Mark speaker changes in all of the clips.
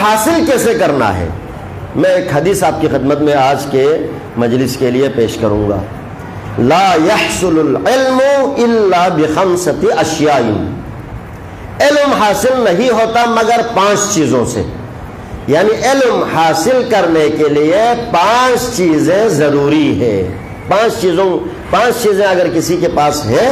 Speaker 1: حاصل کیسے کرنا ہے؟ میں ایک حدیث آپ کی خدمت میں آج کے مجلس کے لیے پیش کروں گا. لا يحصل العلم الا بخمسۃ اشیاء، علم حاصل نہیں ہوتا مگر 5 چیزوں سے. یعنی علم حاصل کرنے کے لیے 5 چیزیں ضروری ہے. 5 چیزیں اگر کسی کے پاس ہے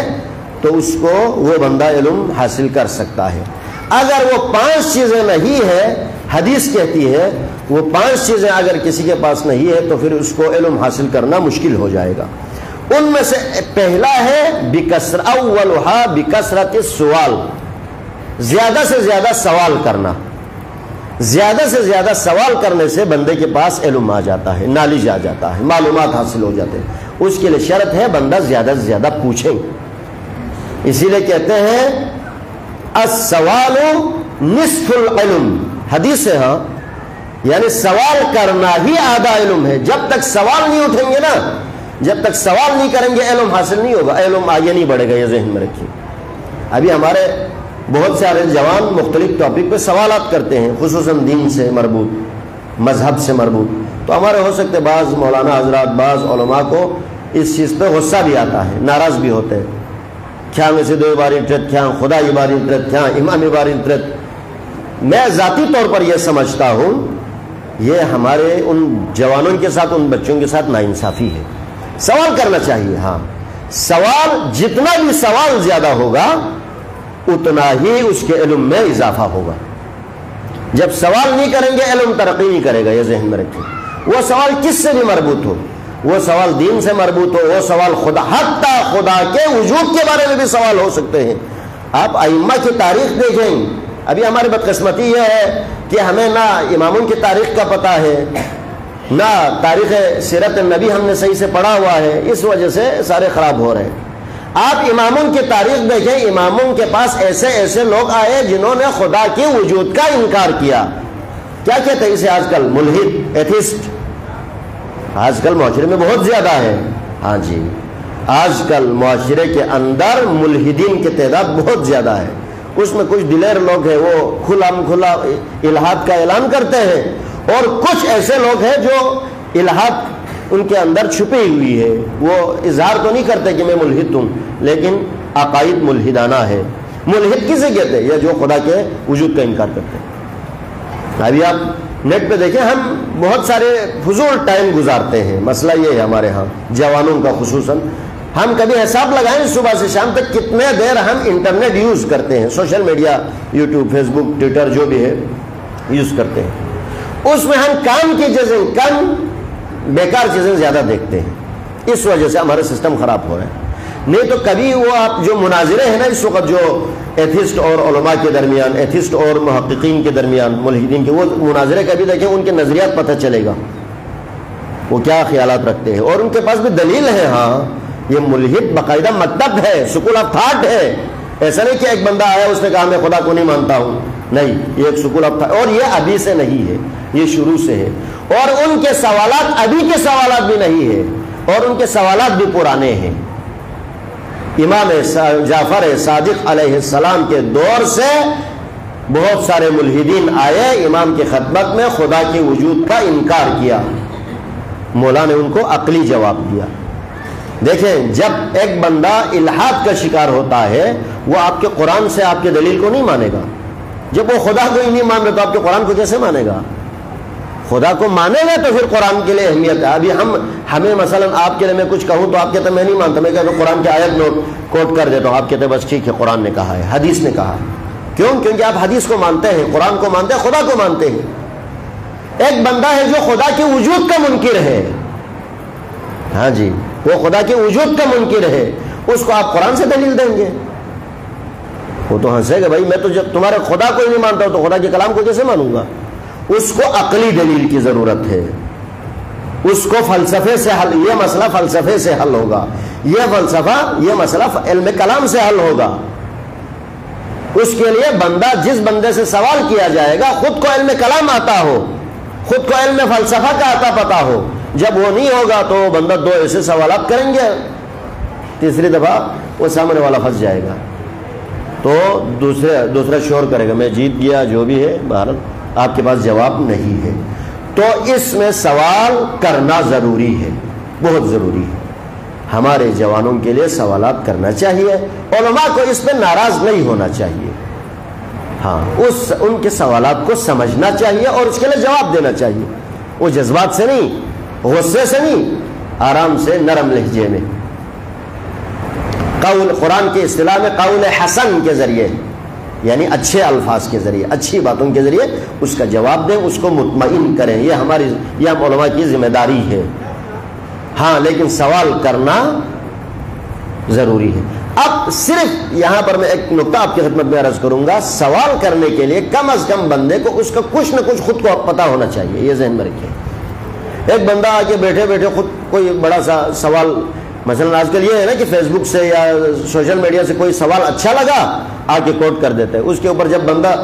Speaker 1: تو اس کو وہ بندہ علم حاصل کر سکتا ہے. اگر وہ 5 چیزیں نہیں ہے، حدیث کہتی ہے وہ 5 چیزیں اگر کسی کے پاس نہیں ہے تو پھر اس کو علم حاصل کرنا مشکل ہو جائے گا. ان میں سے پہلا ہے اولھا بکثرت السؤال، زیادہ سے زیادہ سوال کرنا. زیادہ سے زیادہ سوال کرنے سے بندے کے پاس علم آ جاتا ہے، نالج آ جاتا ہے، معلومات حاصل ہو جاتے ہیں. اس کے لیے شرط ہے بندہ زیادہ سے زیادہ پوچھے. اسی لیے کہتے ہیں السوال نصف العلم، حدیث ہے. ہاں، یعنی سوال کرنا ہی آدھا علم ہے. جب تک سوال نہیں اٹھیں گے نا، جب تک سوال نہیں کریں گے علم حاصل نہیں ہوگا، علم آگے نہیں بڑھے گا. یہ ذہن میں رکھیے. ابھی ہمارے بہت سارے جوان مختلف ٹاپک پہ سوالات کرتے ہیں، خصوصاً دین سے مربوط، مذہب سے مربوط. تو ہمارے ہو سکتے بعض مولانا حضرات، بعض علماء کو اس چیز پہ غصہ بھی آتا ہے، ناراض بھی ہوتے ہیں. کیا میں سے دو باری ٹرت، کیا خدا یہ باری ٹرت، کیا امام باری ٹرت. میں ذاتی طور پر یہ سمجھتا ہوں یہ ہمارے ان جوانوں کے ساتھ، ان بچوں کے ساتھ ناانصافی ہے. سوال کرنا چاہیے. ہاں، سوال جتنا بھی سوال زیادہ ہوگا اتنا ہی اس کے علم میں اضافہ ہوگا. جب سوال نہیں کریں گے علم ترقی نہیں کرے گا. یہ ذہن میں رکھیں. وہ سوال کس سے بھی مربوط ہو، وہ سوال دین سے مربوط ہو، وہ سوال خدا، حتیٰ خدا کے وجود کے بارے میں بھی سوال ہو سکتے ہیں. آپ ائمہ کی تاریخ دیکھیں. ابھی ہماری بدقسمتی یہ ہے کہ ہمیں نہ اماموں کی تاریخ کا پتہ ہے، نہ تاریخ سیرت النبی ہم نے صحیح سے پڑھا ہوا ہے. اس وجہ سے سارے خراب ہو رہے ہیں. آپ اماموں کی تاریخ دیکھیں، اماموں کے پاس ایسے ایسے لوگ آئے جنہوں نے خدا کے وجود کا انکار کیا. کیا کہتے ہیں اسے آج کل؟ ملحد، ایتھسٹ. آج کل معاشرے میں بہت زیادہ ہے. ہاں جی، آج کل معاشرے کے اندر ملحدین کی تعداد بہت زیادہ ہے. اس میں کچھ دلیر لوگ ہیں، وہ کھلا الحاد کا اعلان کرتے ہیں، اور کچھ ایسے لوگ ہیں جو الحاد ان کے اندر چھپی ہوئی ہے. وہ اظہار تو نہیں کرتے کہ میں ملحد ہوں، لیکن عقائد ملحدانہ ہے. ملحد کسے کہتے ہیں؟ یہ جو خدا کے وجود کا انکار کرتے ہیں. ابھی آپ نیٹ پہ دیکھیں، ہم بہت سارے فضول ٹائم گزارتے ہیں. مسئلہ یہ ہے ہمارے ہاں جوانوں کا خصوصاً. ہم کبھی حساب لگائیں صبح سے شام تک کتنے دیر ہم انٹرنیٹ یوز کرتے ہیں، سوشل میڈیا، یوٹیوب، فیس بک، ٹویٹر، جو بھی ہے یوز کرتے ہیں. اس میں ہم کام کی چیزیں کم، بیکار چیزیں زیادہ دیکھتے ہیں. اس وجہ سے ہمارا سسٹم خراب ہو رہا ہے. نہیں تو کبھی وہ آپ جو مناظرے ہیں نا اس وقت، جو ایتھسٹ اور علماء کے درمیان، ایتھسٹ اور محققین کے درمیان، ملحدین کے، وہ مناظرے کبھی دیکھیں، ان کے نظریات پتہ چلے گا وہ کیا خیالات رکھتے ہیں. اور ان کے پاس بھی دلیل ہے. ہاں، یہ ملحد باقاعدہ مکتب ہے، سکول آف تھاٹ ہے. ایسا نہیں کہ ایک بندہ آیا اس نے کہا میں خدا کو نہیں مانتا ہوں. نہیں، یہ ایک سکول آف تھاٹ، اور یہ ابھی سے نہیں ہے، یہ شروع سے ہے. اور ان کے سوالات ابھی کے سوالات بھی نہیں ہے، اور ان کے سوالات بھی پرانے ہیں. امام جعفر صادق علیہ السلام کے دور سے بہت سارے ملحدین آئے، امام کی خدمت میں خدا کے وجود کا انکار کیا. مولا نے ان کو عقلی جواب دیا. دیکھیں، جب ایک بندہ الحاد کا شکار ہوتا ہے وہ آپ کے قرآن سے آپ کے دلیل کو نہیں مانے گا. جب وہ خدا کو ہی نہیں مان رہا تو آپ کے قرآن کو کیسے مانے گا؟ خدا کو مانے گا تو پھر قرآن کے لیے اہمیت ہے. ابھی ہمیں مثلا آپ کے لیے میں کچھ کہوں تو آپ کہتے ہیں میں نہیں مانتا، میں کہتا ہوں قرآن کی آیت کوٹ کر دیتا ہوں، آپ کہتے ہیں بس ٹھیک ہے قرآن نے کہا ہے، حدیث نے کہا. کیوں؟ کیونکہ آپ حدیث کو مانتے ہیں، قرآن کو مانتے ہیں، خدا کو مانتے ہیں. ایک بندہ ہے جو خدا کے وجود کا منکر ہے. ہاں جی، وہ خدا کے وجود کا منکر ہے، اس کو آپ قرآن سے دلیل دیں گے؟ وہ تو ہنسے گا، بھائی میں تو جب تمہارے خدا کو ہی نہیں مانتا ہوں تو خدا کے کلام کو کیسے مانوں گا؟ اس کو عقلی دلیل کی ضرورت ہے. اس کو فلسفے سے حل، یہ مسئلہ فلسفے سے حل ہوگا، یہ فلسفہ، یہ مسئلہ علم کلام سے حل ہوگا. اس کے لیے بندہ، جس بندے سے سوال کیا جائے گا خود کو علم کلام آتا ہو، خود کو علم فلسفہ کا آتا پتا ہو. جب وہ نہیں ہوگا تو بندہ دو ایسے سوالات کریں گے، تیسری دفعہ وہ سامنے والا پھنس جائے گا تو دوسرا شور کرے گا میں جیت گیا، جو بھی ہے بہرحال آپ کے پاس جواب نہیں ہے، تو اس میں سوال کرنا ضروری ہے، بہت ضروری ہے۔ ہمارے جوانوں کے لیے سوالات کرنا چاہیے، علماء کو اس پہ ناراض نہیں ہونا چاہیے، ہاں ان کے سوالات کو سمجھنا چاہیے اور اس کے لیے جواب دینا چاہیے، وہ جذبات سے نہیں، غصے سے نہیں، آرام سے، نرم لہجے میں، قول، قرآن کی اصطلاح میں قول حسن کے ذریعے، یعنی اچھے الفاظ کے ذریعے، اچھی باتوں کے ذریعے اس کا جواب دیں، اس کو مطمئن کریں، یہ ہم علماء کی ذمہ داری ہے۔ ہاں لیکن سوال کرنا ضروری ہے۔ اب صرف یہاں پر میں ایک نقطہ آپ کی خدمت میں عرض کروں گا، سوال کرنے کے لیے کم از کم بندے کو اس کا کچھ نہ کچھ خود کو پتہ ہونا چاہیے، یہ ذہن میں رکھیں۔ ایک بندہ آ کے بیٹھے بیٹھے خود کوئی بڑا سا سوال، مثلا آج کل یہ ہے نا کہ فیس بک سے یا سوشل میڈیا سے کوئی سوال اچھا لگا آ کے کوٹ کر دیتے ہیں، اس کے اوپر جب بندہ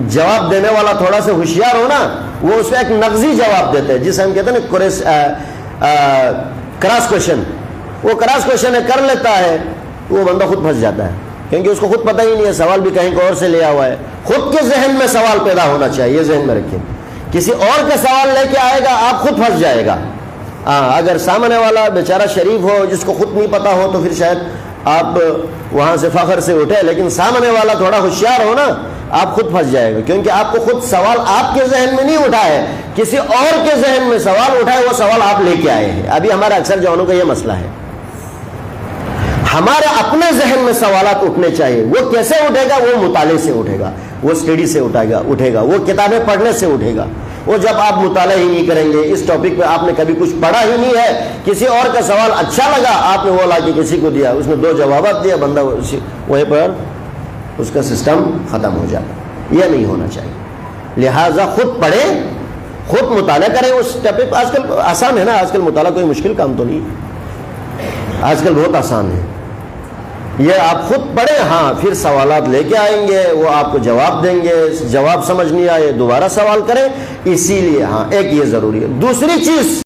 Speaker 1: جواب دینے والا تھوڑا سا ہوشیار ہو نا، وہ اس پہ ایک نقضی جواب دیتے ہیں، جسے ہم کہتے ہیں نا کراس کوشچن، وہ کراس کوشچن کر لیتا ہے، وہ بندہ خود پھنس جاتا ہے، کیونکہ اس کو خود پتہ ہی نہیں ہے، سوال بھی کہیں کو اور سے لیا ہوا ہے۔ خود کے ذہن میں سوال پیدا ہونا چاہیے، یہ ذہن میں رکھیں، کسی اور کا سوال لے کے آئے گا آپ خود پھنس جائے گا۔ اگر سامنے والا بیچارہ شریف ہو، جس کو خود نہیں پتا ہو، تو پھر شاید آپ وہاں سے فخر سے اٹھے، لیکن سامنے والا تھوڑا ہوشیار ہو نا، آپ خود پھنس جائے گا، کیونکہ آپ کو خود سوال آپ کے ذہن میں نہیں اٹھا ہے، کسی اور کے ذہن میں سوال اٹھا ہے، وہ سوال آپ لے کے آئے ہیں۔ ابھی ہمارے اکثر جوانوں کا یہ مسئلہ ہے، ہمارے اپنے ذہن میں سوالات اٹھنے چاہیے۔ وہ کیسے اٹھے گا؟ وہ مطالعے سے اٹھے گا، وہ اسٹڈی سے اٹھے گا، وہ کتابیں پڑھنے سے اٹھے گا۔ وہ جب آپ مطالعہ ہی نہیں کریں گے، اس ٹاپک پہ آپ نے کبھی کچھ پڑھا ہی نہیں ہے، کسی اور کا سوال اچھا لگا، آپ نے وہ لا کے کسی کو دیا، اس نے 2 جوابات دیا، بندہ وہیں پر اس کا سسٹم ختم ہو جائے، یہ نہیں ہونا چاہیے۔ لہٰذا خود پڑھیں، خود مطالعہ کریں اس ٹاپک۔ آج کل آسان ہے نا، آج کل مطالعہ کوئی مشکل کام تو نہیں ہے، آج کل بہت آسان ہے، یہ آپ خود پڑھیں، ہاں پھر سوالات لے کے آئیں گے، وہ آپ کو جواب دیں گے، جواب سمجھ نہیں آئے دوبارہ سوال کریں۔ اسی لیے ہاں ایک یہ ضروری ہے۔ دوسری چیز